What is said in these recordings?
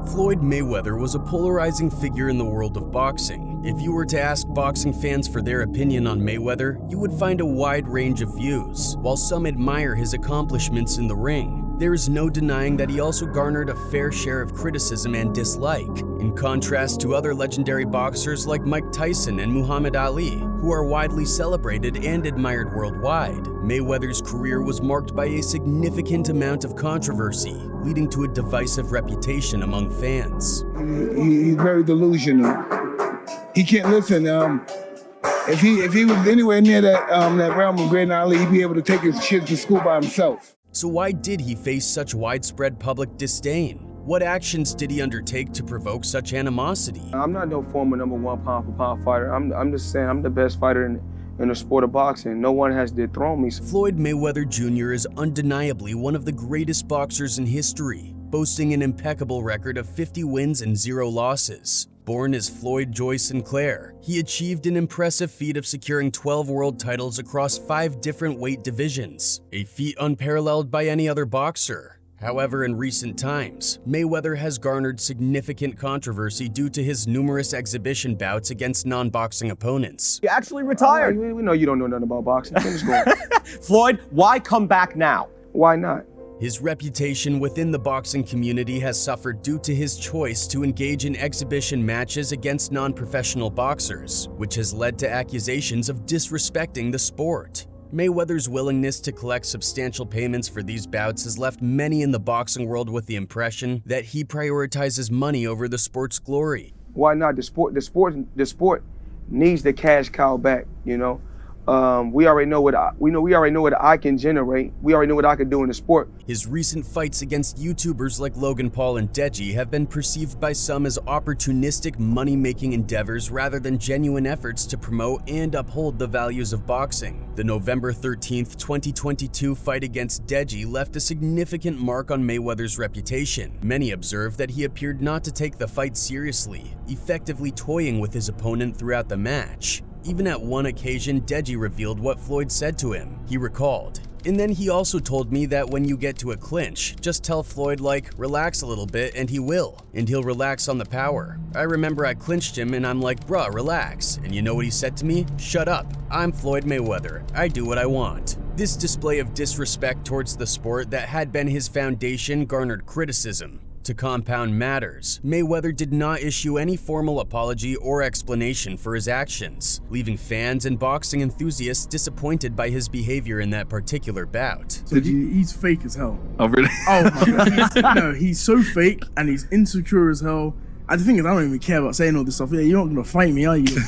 Floyd Mayweather was a polarizing figure in the world of boxing. If you were to ask boxing fans for their opinion on Mayweather, you would find a wide range of views. While some admire his accomplishments in the ring, there is no denying that he also garnered a fair share of criticism and dislike. In contrast to other legendary boxers like Mike Tyson and Muhammad Ali, who are widely celebrated and admired worldwide, Mayweather's career was marked by a significant amount of controversy, leading to a divisive reputation among fans. He's very delusional. He can't listen. If he was anywhere near that realm of great Ali, he'd be able to take his kids to school by himself. So why did he face such widespread public disdain? What actions did he undertake to provoke such animosity? I'm not no former #1 pound-for-pound fighter. I'm just saying I'm the best fighter in the sport of boxing. No one has dethroned me. Floyd Mayweather Jr. is undeniably one of the greatest boxers in history, boasting an impeccable record of 50 wins and 0 losses. Born as Floyd Joy Sinclair, he achieved an impressive feat of securing 12 world titles across 5 different weight divisions, a feat unparalleled by any other boxer. However, in recent times, Mayweather has garnered significant controversy due to his numerous exhibition bouts against non-boxing opponents. You actually retired. We know you don't know nothing about boxing. Finish going. Floyd, why come back now? Why not? His reputation within the boxing community has suffered due to his choice to engage in exhibition matches against non-professional boxers, which has led to accusations of disrespecting the sport. Mayweather's willingness to collect substantial payments for these bouts has left many in the boxing world with the impression that he prioritizes money over the sport's glory. Why not? The sport needs the cash cow back, you know? We already know what I can generate. We already know what I can do in the sport. His recent fights against YouTubers like Logan Paul and Deji have been perceived by some as opportunistic money-making endeavors rather than genuine efforts to promote and uphold the values of boxing. The November 13th, 2022 fight against Deji left a significant mark on Mayweather's reputation. Many observed that he appeared not to take the fight seriously, effectively toying with his opponent throughout the match. Even at one occasion, Deji revealed what Floyd said to him. He recalled, "And then he also told me that when you get to a clinch, just tell Floyd relax a little bit and he will. And he'll relax on the power. I remember I clinched him and I'm like, bruh, relax. And you know what he said to me? Shut up. I'm Floyd Mayweather. I do what I want." This display of disrespect towards the sport that had been his foundation garnered criticism. To compound matters, Mayweather did not issue any formal apology or explanation for his actions, leaving fans and boxing enthusiasts disappointed by his behavior in that particular bout. So he's fake as hell. Oh, really? Oh my God. He's so fake and he's insecure as hell. And the thing is, I don't even care about saying all this stuff. Yeah, you're not gonna fight me, are you?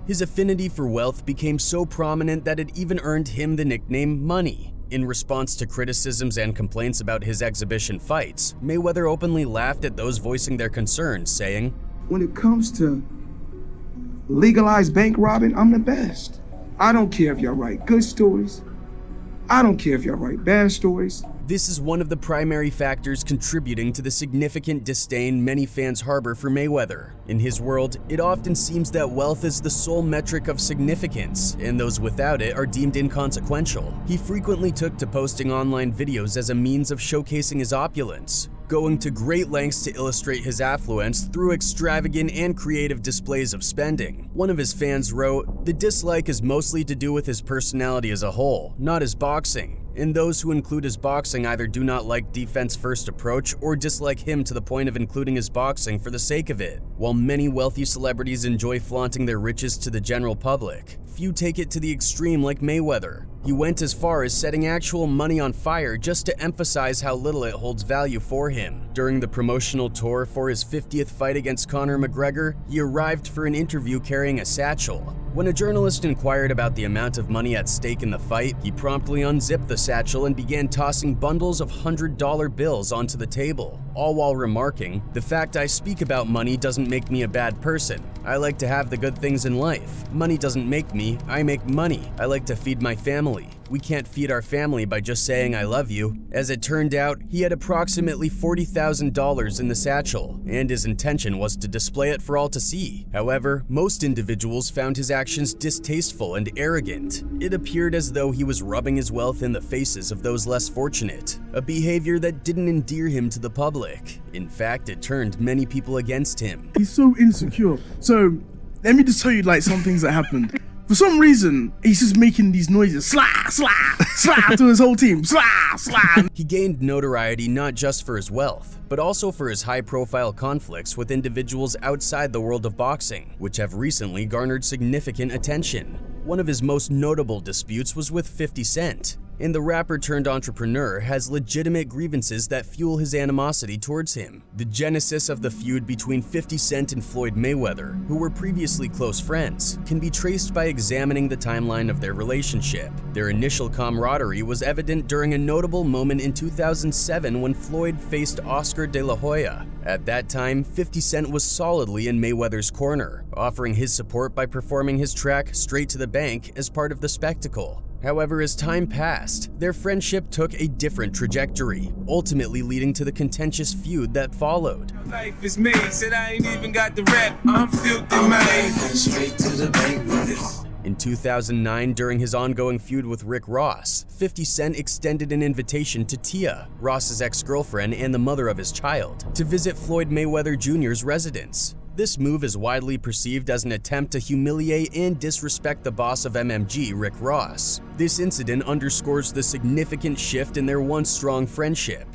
His affinity for wealth became so prominent that it even earned him the nickname Money. In response to criticisms and complaints about his exhibition fights, Mayweather openly laughed at those voicing their concerns, saying, When it comes to legalized bank robbing, I'm the best. I don't care if y'all write good stories. I don't care if y'all write bad stories. This is one of the primary factors contributing to the significant disdain many fans harbor for Mayweather. In his world, it often seems that wealth is the sole metric of significance, and those without it are deemed inconsequential. He frequently took to posting online videos as a means of showcasing his opulence, going to great lengths to illustrate his affluence through extravagant and creative displays of spending. One of his fans wrote, "The dislike is mostly to do with his personality as a whole, not his boxing. And those who include his boxing either do not like defense-first approach or dislike him to the point of including his boxing for the sake of it." While many wealthy celebrities enjoy flaunting their riches to the general public, few take it to the extreme like Mayweather. He went as far as setting actual money on fire just to emphasize how little it holds value for him. During the promotional tour for his 50th fight against Conor McGregor, he arrived for an interview carrying a satchel. When a journalist inquired about the amount of money at stake in the fight, he promptly unzipped the satchel and began tossing bundles of $100 bills onto the table, all while remarking, "The fact I speak about money doesn't make me a bad person. I like to have the good things in life. Money doesn't make me, I make money. I like to feed my family." "We can't feed our family by just saying I love you." As it turned out, he had approximately $40,000 in the satchel, and his intention was to display it for all to see. However, most individuals found his actions distasteful and arrogant. It appeared as though he was rubbing his wealth in the faces of those less fortunate, a behavior that didn't endear him to the public. In fact, it turned many people against him. He's so insecure. So let me just tell you like some things that happened. For some reason, he's just making these noises, slap, slap, slap to his whole team, slap, slap. He gained notoriety not just for his wealth, but also for his high-profile conflicts with individuals outside the world of boxing, which have recently garnered significant attention. One of his most notable disputes was with 50 Cent, and the rapper turned entrepreneur has legitimate grievances that fuel his animosity towards him. The genesis of the feud between 50 Cent and Floyd Mayweather, who were previously close friends, can be traced by examining the timeline of their relationship. Their initial camaraderie was evident during a notable moment in 2007 when Floyd faced Oscar De La Hoya. At that time, 50 Cent was solidly in Mayweather's corner, offering his support by performing his track "Straight to the Bank" as part of the spectacle. However, as time passed, their friendship took a different trajectory, ultimately leading to the contentious feud that followed. Life is me, said I ain't even got the rep, I'm filthy, man. Straight to the bank with this. In 2009, during his ongoing feud with Rick Ross, 50 Cent extended an invitation to Tia, Ross's ex-girlfriend and the mother of his child, to visit Floyd Mayweather Jr.'s residence. This move is widely perceived as an attempt to humiliate and disrespect the boss of MMG, Rick Ross. This incident underscores the significant shift in their once strong friendship.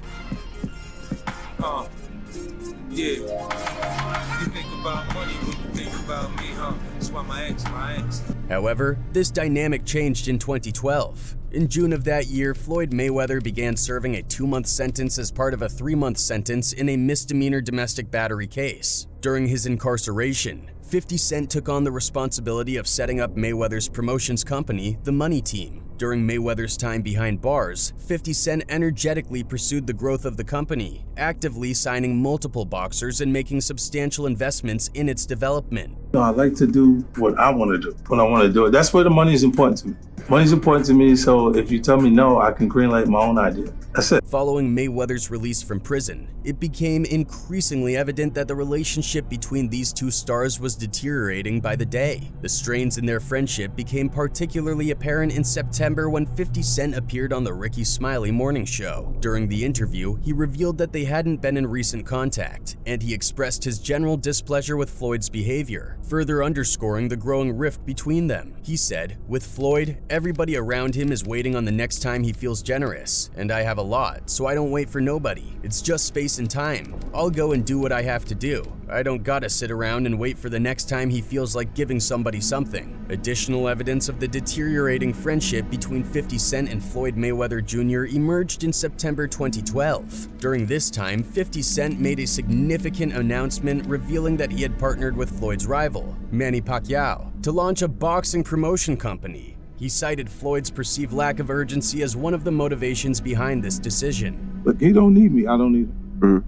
Yeah. You think about money when you think about me, huh? That's why my ex. However, this dynamic changed in 2012. In June of that year, Floyd Mayweather began serving a 2-month sentence as part of a 3-month sentence in a misdemeanor domestic battery case. During his incarceration, 50 Cent took on the responsibility of setting up Mayweather's promotions company, the Money Team. During Mayweather's time behind bars, 50 Cent energetically pursued the growth of the company, actively signing multiple boxers and making substantial investments in its development. I like to do what I want to do, when I want to do it. That's where the money is important to me. Money's important to me, so if you tell me no, I can greenlight my own idea. That's it. Following Mayweather's release from prison, it became increasingly evident that the relationship between these two stars was deteriorating by the day. The strains in their friendship became particularly apparent in September when 50 Cent appeared on the Ricky Smiley morning show. During the interview, he revealed that they hadn't been in recent contact, and he expressed his general displeasure with Floyd's behavior, further underscoring the growing rift between them. He said, "With Floyd, everybody around him is waiting on the next time he feels generous, and I have a lot, so I don't wait for nobody. It's just space and time. I'll go and do what I have to do. I don't gotta sit around and wait for the next time he feels like giving somebody something." Additional evidence of the deteriorating friendship between 50 Cent and Floyd Mayweather Jr. emerged in September 2012. During this time, 50 Cent made a significant announcement revealing that he had partnered with Floyd's rival, Manny Pacquiao, to launch a boxing promotion company. He cited Floyd's perceived lack of urgency as one of the motivations behind this decision. Look, he don't need me, I don't need him.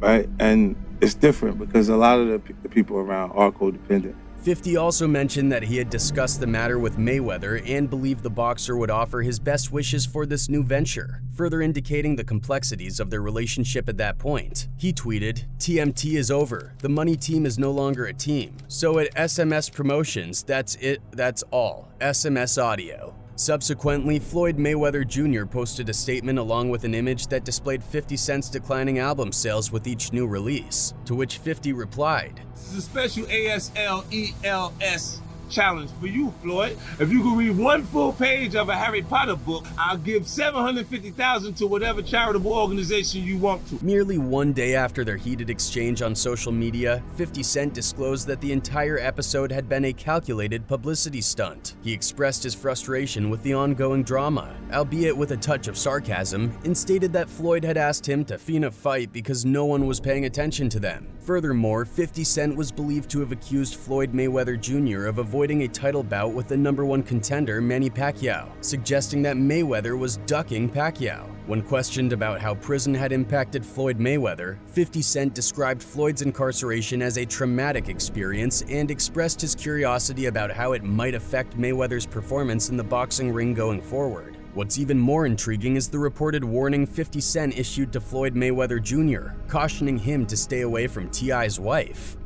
Right? And it's different because a lot of the people around are codependent. 50 also mentioned that he had discussed the matter with Mayweather and believed the boxer would offer his best wishes for this new venture, further indicating the complexities of their relationship at that point. He tweeted, "TMT is over. The Money Team is no longer a team. So at SMS Promotions, that's it, that's all. SMS audio." Subsequently, Floyd Mayweather Jr. posted a statement along with an image that displayed 50 Cent's declining album sales with each new release, to which 50 replied, This is a special ASLELS challenge for you, Floyd. If you can read one full page of a Harry Potter book, I'll give $750,000 to whatever charitable organization you want to. Merely one day after their heated exchange on social media, 50 Cent disclosed that the entire episode had been a calculated publicity stunt. He expressed his frustration with the ongoing drama, albeit with a touch of sarcasm, and stated that Floyd had asked him to feign a fight because no one was paying attention to them. Furthermore, 50 Cent was believed to have accused Floyd Mayweather Jr. of avoiding a title bout with the #1 contender Manny Pacquiao, suggesting that Mayweather was ducking Pacquiao. When questioned about how prison had impacted Floyd Mayweather, 50 Cent described Floyd's incarceration as a traumatic experience and expressed his curiosity about how it might affect Mayweather's performance in the boxing ring going forward. What's even more intriguing is the reported warning 50 Cent issued to Floyd Mayweather Jr., cautioning him to stay away from T.I.'s wife.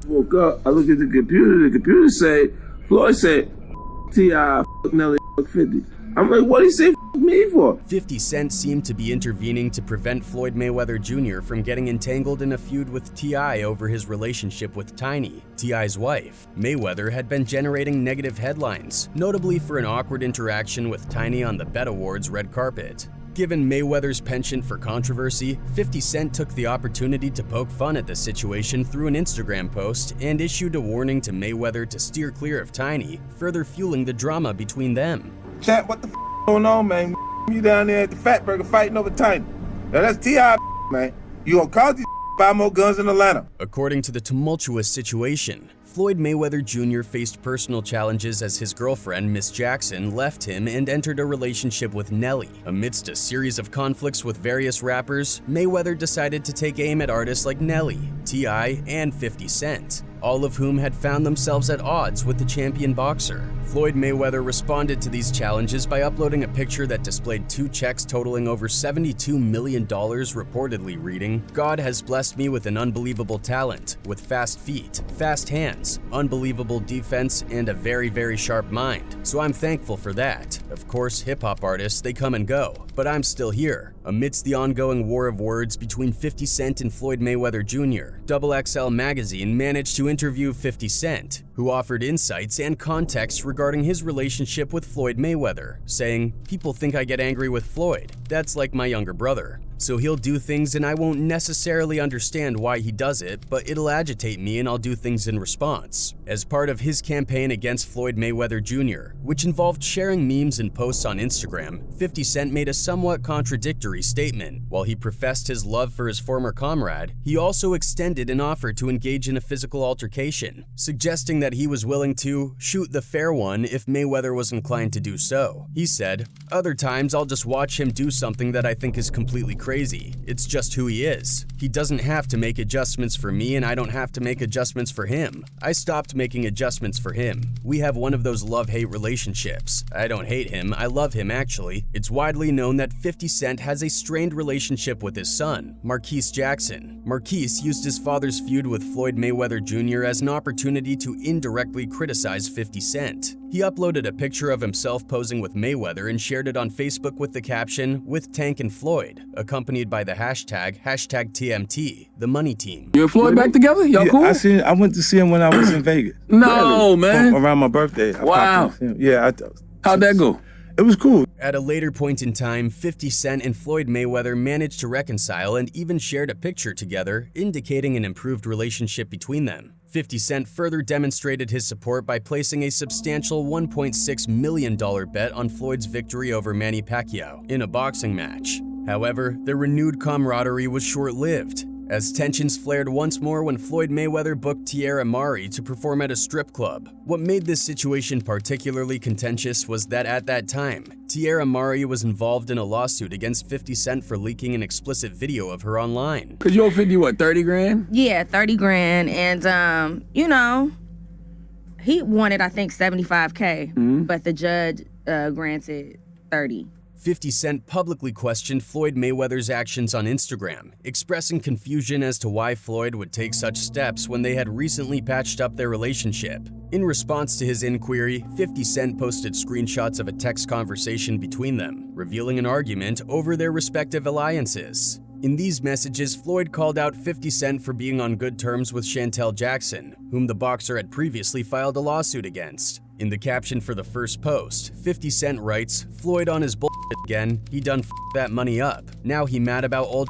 Woke up, I look at the computer say, Floyd said, T.I. Nelly 50. I'm like, what did he say me for? 50 Cent seemed to be intervening to prevent Floyd Mayweather Jr. from getting entangled in a feud with T.I. over his relationship with Tiny, T.I.'s wife. Mayweather had been generating negative headlines, notably for an awkward interaction with Tiny on the Bet Awards red carpet. Given Mayweather's penchant for controversy, 50 Cent took the opportunity to poke fun at the situation through an Instagram post and issued a warning to Mayweather to steer clear of Tiny, further fueling the drama between them. Chat, what the going on, man? You down there at the Fat Burger fighting over Tiny. Now that's T.I., man. You gonna cause these 5 more guns in Atlanta. According to the tumultuous situation, Floyd Mayweather Jr. faced personal challenges as his girlfriend, Miss Jackson, left him and entered a relationship with Nelly. Amidst a series of conflicts with various rappers, Mayweather decided to take aim at artists like Nelly, T.I., and 50 Cent, all of whom had found themselves at odds with the champion boxer. Floyd Mayweather responded to these challenges by uploading a picture that displayed 2 checks totaling over $72 million, reportedly reading, "God has blessed me with an unbelievable talent, with fast feet, fast hands, unbelievable defense, and a very, very sharp mind. So I'm thankful for that. Of course, hip-hop artists, they come and go, but I'm still here." Amidst the ongoing war of words between 50 Cent and Floyd Mayweather Jr., XXL Magazine managed to interview 50 Cent, who offered insights and context regarding his relationship with Floyd Mayweather, saying, "People think I get angry with Floyd. That's like my younger brother. So he'll do things and I won't necessarily understand why he does it, but it'll agitate me and I'll do things in response." As part of his campaign against Floyd Mayweather Jr., which involved sharing memes and posts on Instagram, 50 Cent made a somewhat contradictory statement. While he professed his love for his former comrade, he also extended an offer to engage in a physical altercation, suggesting that he was willing to shoot the fair one if Mayweather was inclined to do so. He said, "Other times I'll just watch him do something that I think is completely crazy. It's just who he is. He doesn't have to make adjustments for me and I don't have to make adjustments for him. I stopped making adjustments for him. We have one of those love-hate relationships. I don't hate him, I love him actually." It's widely known that 50 Cent has a strained relationship with his son, Marquise Jackson. Marquise used his father's feud with Floyd Mayweather Jr. as an opportunity to indirectly criticize 50 Cent. He uploaded a picture of himself posing with Mayweather and shared it on Facebook with the caption, "With Tank and Floyd," accompanied by the hashtag TMT, the money team. You and Floyd back together? Y'all cool? I went to see him when I was in Vegas. No, man. Around my birthday. Wow. Yeah. How'd that go? It was cool. At a later point in time, 50 Cent and Floyd Mayweather managed to reconcile and even shared a picture together, indicating an improved relationship between them. 50 Cent further demonstrated his support by placing a substantial $1.6 million bet on Floyd's victory over Manny Pacquiao in a boxing match. However, their renewed camaraderie was short-lived, as tensions flared once more when Floyd Mayweather booked Tierra Mari to perform at a strip club. What made this situation particularly contentious was that at that time, Tierra Mari was involved in a lawsuit against 50 Cent for leaking an explicit video of her online. Cause you owe 50 what, 30 grand? Yeah, 30 grand. And, he wanted, I think, 75K, but the judge granted 30. 50 Cent publicly questioned Floyd Mayweather's actions on Instagram, expressing confusion as to why Floyd would take such steps when they had recently patched up their relationship. In response to his inquiry, 50 Cent posted screenshots of a text conversation between them, revealing an argument over their respective alliances. In these messages, Floyd called out 50 Cent for being on good terms with Chantel Jackson, whom the boxer had previously filed a lawsuit against. In the caption for the first post, 50 Cent writes, "Floyd on his bullshit again, he done that money up. Now he mad about old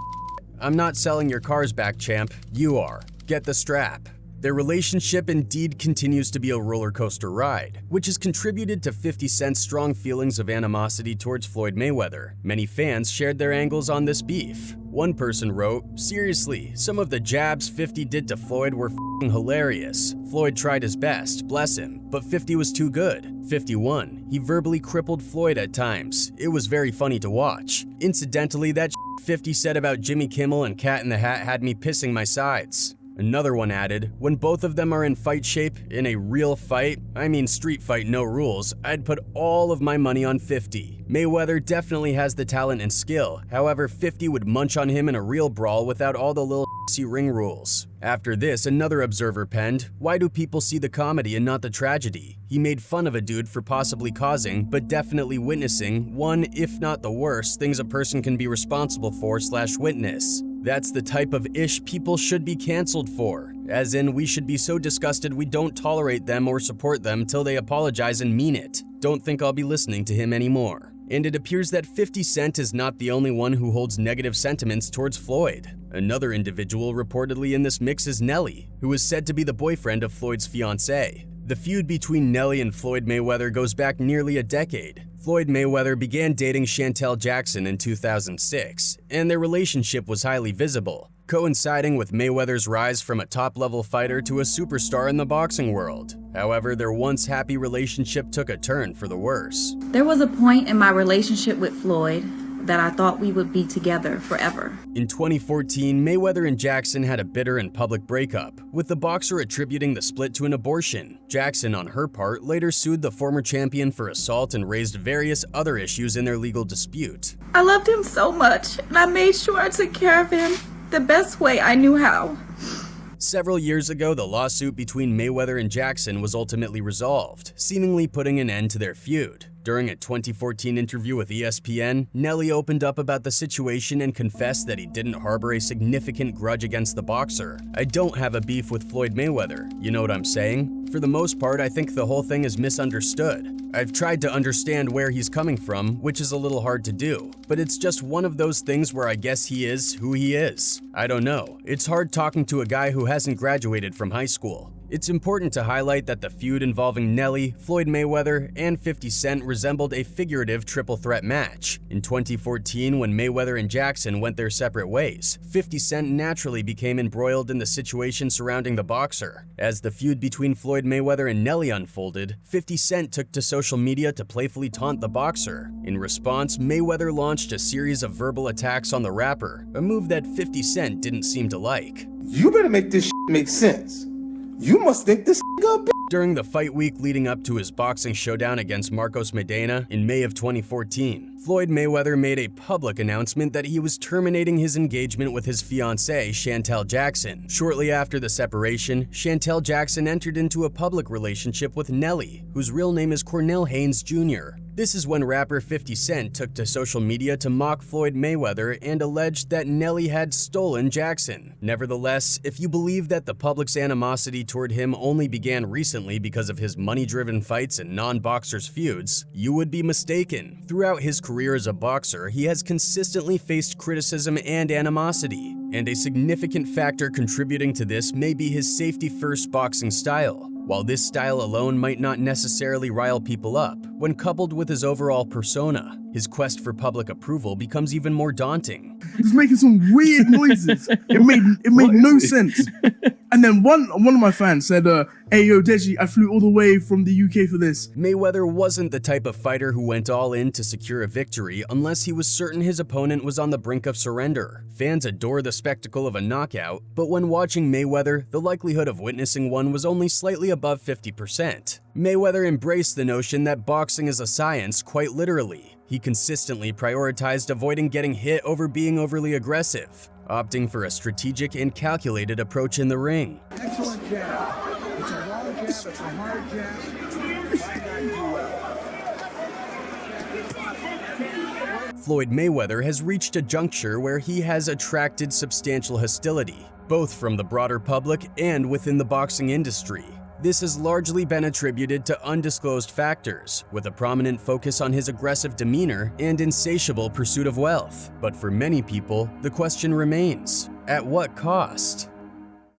I'm not selling your cars back, champ. You are. Get the strap." Their relationship indeed continues to be a roller coaster ride, which has contributed to 50 Cent's strong feelings of animosity towards Floyd Mayweather. Many fans shared their angles on this beef. One person wrote, "Seriously, some of the jabs 50 did to Floyd were f***ing hilarious. Floyd tried his best, bless him, but 50 was too good. 51, he verbally crippled Floyd at times. It was very funny to watch. Incidentally, that 50 said about Jimmy Kimmel and Cat in the Hat had me pissing my sides." Another one added, when both of them are in fight shape, in a real fight, I mean street fight, no rules, I'd put all of my money on 50. Mayweather definitely has the talent and skill, however 50 would munch on him in a real brawl without all the little ring rules. After this, another observer penned, why do people see the comedy and not the tragedy? He made fun of a dude for possibly causing, but definitely witnessing, one, if not the worst, things a person can be responsible for / witness. That's the type of ish people should be canceled for, as in we should be so disgusted we don't tolerate them or support them till they apologize and mean it. Don't think I'll be listening to him anymore. And it appears that 50 Cent is not the only one who holds negative sentiments towards Floyd. Another individual reportedly in this mix is Nelly, who is said to be the boyfriend of Floyd's fiancée. The feud between Nelly and Floyd Mayweather goes back nearly a decade. Floyd Mayweather began dating Chantel Jackson in 2006, and their relationship was highly visible, coinciding with Mayweather's rise from a top-level fighter to a superstar in the boxing world. However, their once happy relationship took a turn for the worse. There was a point in my relationship with Floyd that I thought we would be together forever. In 2014, Mayweather and Jackson had a bitter and public breakup, with the boxer attributing the split to an abortion. Jackson, on her part, later sued the former champion for assault and raised various other issues in their legal dispute. I loved him so much, and I made sure I took care of him the best way I knew how. Several years ago, the lawsuit between Mayweather and Jackson was ultimately resolved, seemingly putting an end to their feud. During a 2014 interview with ESPN, Nelly opened up about the situation and confessed that he didn't harbor a significant grudge against the boxer. I don't have a beef with Floyd Mayweather, you know what I'm saying? For the most part, I think the whole thing is misunderstood. I've tried to understand where he's coming from, which is a little hard to do, but it's just one of those things where I guess he is who he is. I don't know. It's hard talking to a guy who hasn't graduated from high school. It's important to highlight that the feud involving Nelly, Floyd Mayweather, and 50 Cent resembled a figurative triple threat match. In 2014, when Mayweather and Jackson went their separate ways, 50 Cent naturally became embroiled in the situation surrounding the boxer. As the feud between Floyd Mayweather and Nelly unfolded, 50 Cent took to social media to playfully taunt the boxer. In response, Mayweather launched a series of verbal attacks on the rapper, a move that 50 Cent didn't seem to like. You better make this make sense. You must think this up. During the fight week leading up to his boxing showdown against Marcos Medina in May of 2014, Floyd Mayweather made a public announcement that he was terminating his engagement with his fiancée, Chantel Jackson. Shortly after the separation, Chantel Jackson entered into a public relationship with Nelly, whose real name is Cornell Haynes Jr. This is when rapper 50 Cent took to social media to mock Floyd Mayweather and alleged that Nelly had stolen Jackson. Nevertheless, if you believe that the public's animosity toward him only began recently because of his money-driven fights and non-boxers feuds, you would be mistaken. Throughout his career as a boxer, he has consistently faced criticism and animosity, and a significant factor contributing to this may be his safety-first boxing style. While this style alone might not necessarily rile people up, when coupled with his overall persona, his quest for public approval becomes even more daunting. He's making some weird noises. It made no sense. And then one of my fans said, hey yo Deji, I flew all the way from the UK for this. Mayweather wasn't the type of fighter who went all in to secure a victory unless he was certain his opponent was on the brink of surrender. Fans adore the spectacle of a knockout, but when watching Mayweather, the likelihood of witnessing one was only slightly above 50%. Mayweather embraced the notion that boxing is a science quite literally. He consistently prioritized avoiding getting hit over being overly aggressive, opting for a strategic and calculated approach in the ring. Excellent jab. It's a long jab, it's a hard jab. Floyd Mayweather has reached a juncture where he has attracted substantial hostility, both from the broader public and within the boxing industry. This has largely been attributed to undisclosed factors, with a prominent focus on his aggressive demeanor and insatiable pursuit of wealth. But for many people, the question remains, at what cost?